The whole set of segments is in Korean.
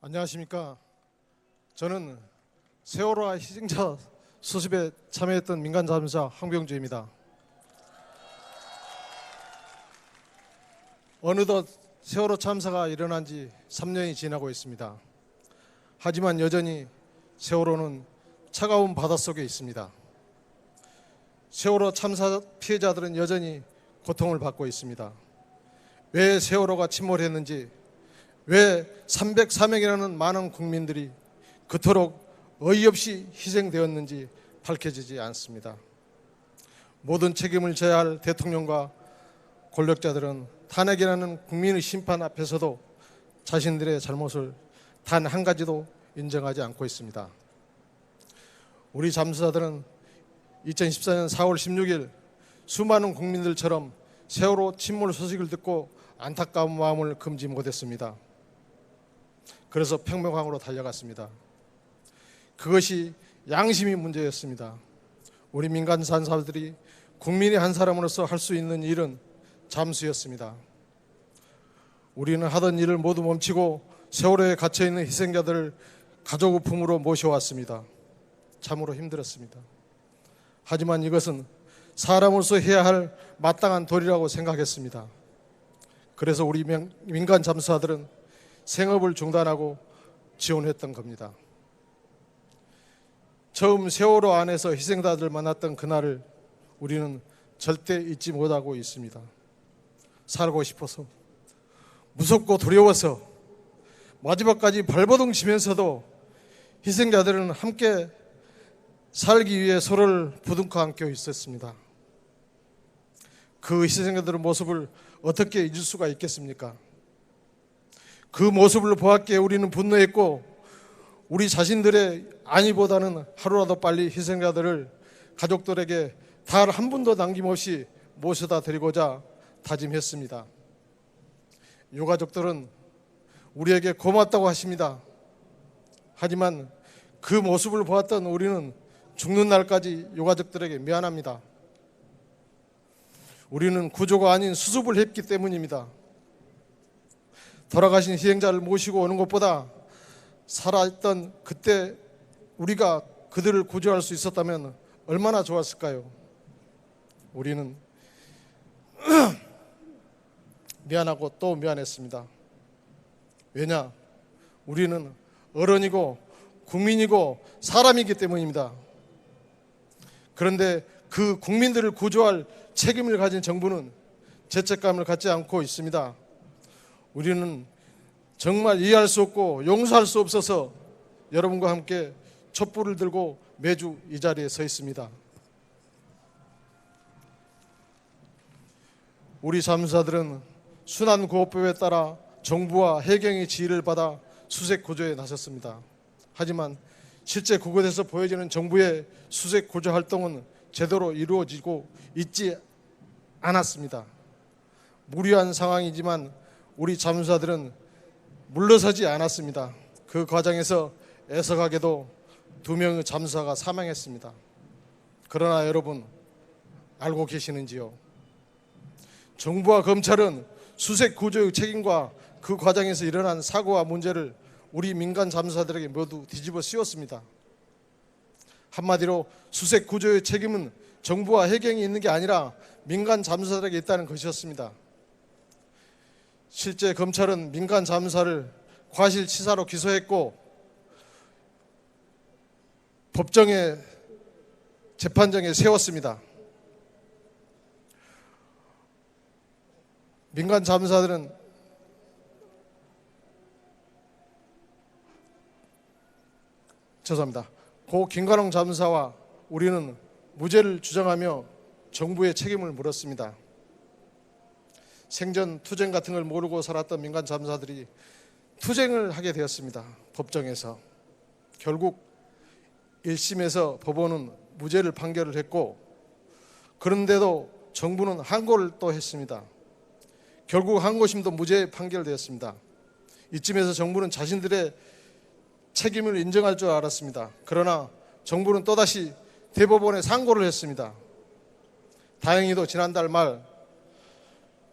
안녕하십니까. 저는 세월호와 희생자 수습에 참여했던 민간자문사 황병주입니다. 어느덧 세월호 참사가 일어난 지 3년이 지나고 있습니다. 하지만 여전히 세월호는 차가운 바닷속에 있습니다. 세월호 참사 피해자들은 여전히 고통을 받고 있습니다. 왜 세월호가 침몰했는지, 왜 304명이라는 많은 국민들이 그토록 어이없이 희생되었는지 밝혀지지 않습니다. 모든 책임을 져야 할 대통령과 권력자들은 탄핵이라는 국민의 심판 앞에서도 자신들의 잘못을 단 한 가지도 인정하지 않고 있습니다. 우리 잠수사들은 2014년 4월 16일 수많은 국민들처럼 세월호 침몰 소식을 듣고 안타까운 마음을 금지 못했습니다. 그래서 평명항으로 달려갔습니다. 그것이 양심이 문제였습니다. 우리 민간 잠수사들이 국민의 한 사람으로서 할 수 있는 일은 잠수였습니다. 우리는 하던 일을 모두 멈추고 세월호에 갇혀있는 희생자들을 가족 품으로 모셔왔습니다. 참으로 힘들었습니다. 하지만 이것은 사람으로서 해야 할 마땅한 도리라고 생각했습니다. 그래서 우리 민간 잠수사들은 생업을 중단하고 지원했던 겁니다. 처음 세월호 안에서 희생자들을 만났던 그날을 우리는 절대 잊지 못하고 있습니다. 살고 싶어서, 무섭고 두려워서, 마지막까지 발버둥 치면서도 희생자들은 함께 살기 위해 서로를 부둥켜 안고 있었습니다. 그 희생자들의 모습을 어떻게 잊을 수가 있겠습니까? 그 모습을 보았기에 우리는 분노했고, 우리 자신들의 안위보다는 하루라도 빨리 희생자들을 가족들에게 단 한 분도 남김없이 모셔다 드리고자 다짐했습니다. 유가족들은 우리에게 고맙다고 하십니다. 하지만 그 모습을 보았던 우리는 죽는 날까지 유가족들에게 미안합니다. 우리는 구조가 아닌 수습을 했기 때문입니다. 돌아가신 희생자를 모시고 오는 것보다 살아있던 그때 우리가 그들을 구조할 수 있었다면 얼마나 좋았을까요? 우리는 미안하고 또 미안했습니다. 왜냐? 우리는 어른이고 국민이고 사람이기 때문입니다. 그런데 그 국민들을 구조할 책임을 가진 정부는 죄책감을 갖지 않고 있습니다. 우리는 정말 이해할 수 없고 용서할 수 없어서 여러분과 함께 촛불을 들고 매주 이 자리에 서 있습니다. 우리 잠수사들은 순환구호법에 따라 정부와 해경의 지휘를 받아 수색 구조에 나섰습니다. 하지만 실제 그곳에서 보여지는 정부의 수색 구조 활동은 제대로 이루어지고 있지 않았습니다. 무리한 상황이지만 우리 잠수사들은 물러서지 않았습니다. 그 과정에서 애석하게도 2명의 잠수사가 사망했습니다. 그러나 여러분 알고 계시는지요? 정부와 검찰은 수색 구조의 책임과 그 과정에서 일어난 사고와 문제를 우리 민간 잠수사들에게 모두 뒤집어 씌웠습니다. 한마디로 수색 구조의 책임은 정부와 해경이 있는 게 아니라 민간 잠수사들에게 있다는 것이었습니다. 실제 검찰은 민간 잠수사를 과실치사로 기소했고 법정에 재판정에 세웠습니다. 민간 잠수사들은 고 김관홍 잠수사와 우리는 무죄를 주장하며 정부의 책임을 물었습니다. 생전 투쟁 같은 걸 모르고 살았던 민간 잠수사들이 투쟁을 하게 되었습니다. 법정에서. 결국 1심에서 법원은 무죄를 판결을 했고, 그런데도 정부는 항고를 또 했습니다. 결국 항고심도 무죄 판결되었습니다. 이쯤에서 정부는 자신들의 책임을 인정할 줄 알았습니다. 그러나 정부는 또다시 대법원에 상고를 했습니다. 다행히도 지난달 말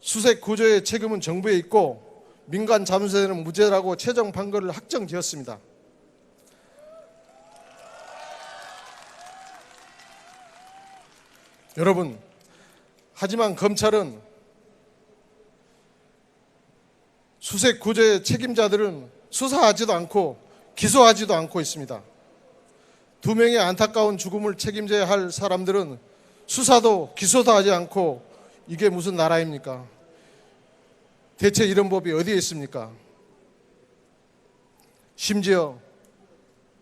수색 구조의 책임은 정부에 있고 민간 잠수사들은 무죄라고 최종 판결을 확정지었습니다. 여러분, 하지만 검찰은 수색 구조의 책임자들은 수사하지도 않고 기소하지도 않고 있습니다. 2명의 안타까운 죽음을 책임져야 할 사람들은 수사도 기소도 하지 않고, 이게 무슨 나라입니까? 대체 이런 법이 어디에 있습니까? 심지어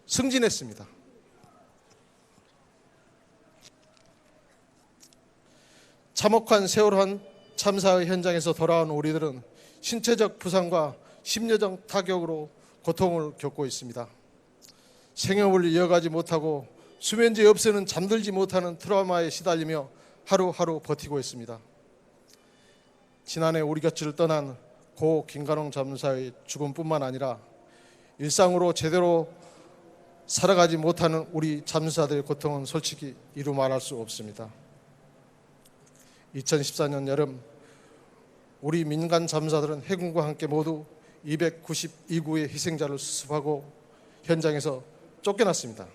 승진했습니다. 참혹한 세월호 참사의 현장에서 돌아온 우리들은 신체적 부상과 심리적 타격으로 고통을 겪고 있습니다. 생업을 이어가지 못하고 수면제 없이는 잠들지 못하는 트라우마에 시달리며 하루하루 버티고 있습니다. 지난해 우리 곁을 떠난 고 김관홍 잠수사의 죽음뿐만 아니라 일상으로 제대로 살아가지 못하는 우리 잠수사들의 고통은 솔직히 이루 말할 수 없습니다. 2014년 여름 우리 민간 잠수사들은 해군과 함께 모두 292구의 희생자를 수습하고 현장에서 쫓겨났습니다.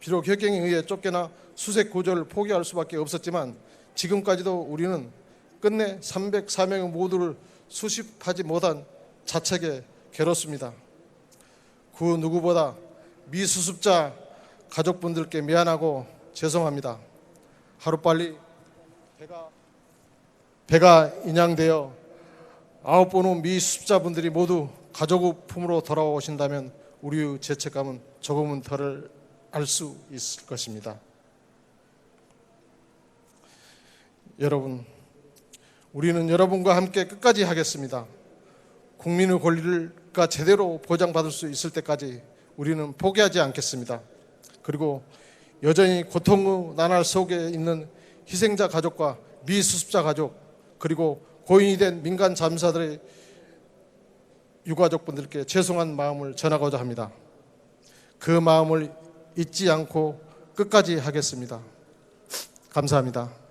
비록 혁경에 의해 쫓겨나 수색 구조를 포기할 수밖에 없었지만 지금까지도 우리는 끝내 304명의 모두를 수습하지 못한 자책에 괴롭습니다. 그 누구보다 미수습자 가족분들께 미안하고 죄송합니다. 하루빨리 배가 인양되어 9분 후 미수습자분들이 모두 가족의 품으로 돌아오신다면 우리의 죄책감은 조금은 덜 알 수 있을 것입니다. 여러분, 우리는 여러분과 함께 끝까지 하겠습니다. 국민의 권리가 제대로 보장받을 수 있을 때까지 우리는 포기하지 않겠습니다. 그리고 여전히 고통의 나날 속에 있는 희생자 가족과 미수습자 가족, 그리고 고인이 된 민간 잠수사들의 유가족분들께 죄송한 마음을 전하고자 합니다. 그 마음을 잊지 않고 끝까지 하겠습니다. 감사합니다.